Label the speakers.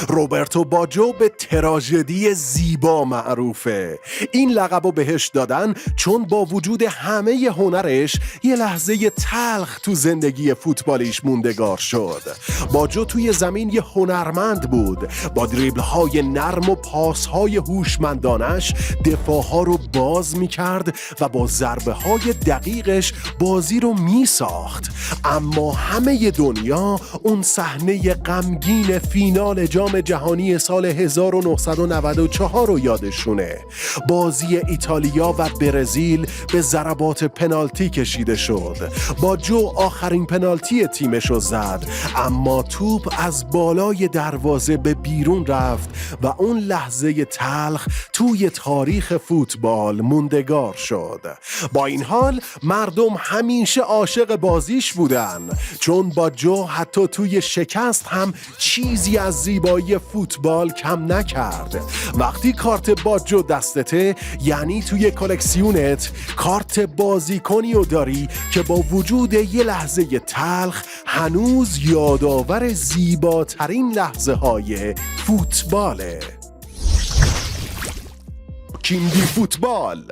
Speaker 1: روبرتو باجو به تراژدی زیبا معروفه. این لقبو بهش دادن چون با وجود همه هنرش یه لحظه تلخ تو زندگی فوتبالیش موندگار شد. باجو توی زمین یه هنرمند بود، با دریبل‌های نرم و پاس‌های هوشمندانش دفاع‌ها رو باز می‌کرد و با ضربه‌های دقیقش بازی رو می‌ساخت. اما همه دنیا اون صحنه غمگین فینال جام جهانی سال 1994 رو یادشونه. بازی ایتالیا و برزیل به ضربات پنالتی کشیده شد. باجو آخرین پنالتی تیمش رو زد، اما توپ از بالای دروازه به بیرون رفت و اون لحظه تلخ توی تاریخ فوتبال موندگار شد. با این حال مردم همیشه عاشق بازیش بودن، چون باجو حتی توی شکست هم چیزی از زیبایی فوتبال کم نکرد. وقتی کارت باجو دستته یعنی توی کلکسیونت کارت بازیکنی رو داری که با وجود یه لحظه تلخ هنوز یادآور زیباترین لحظه های فوتباله. کیندی فوتبال.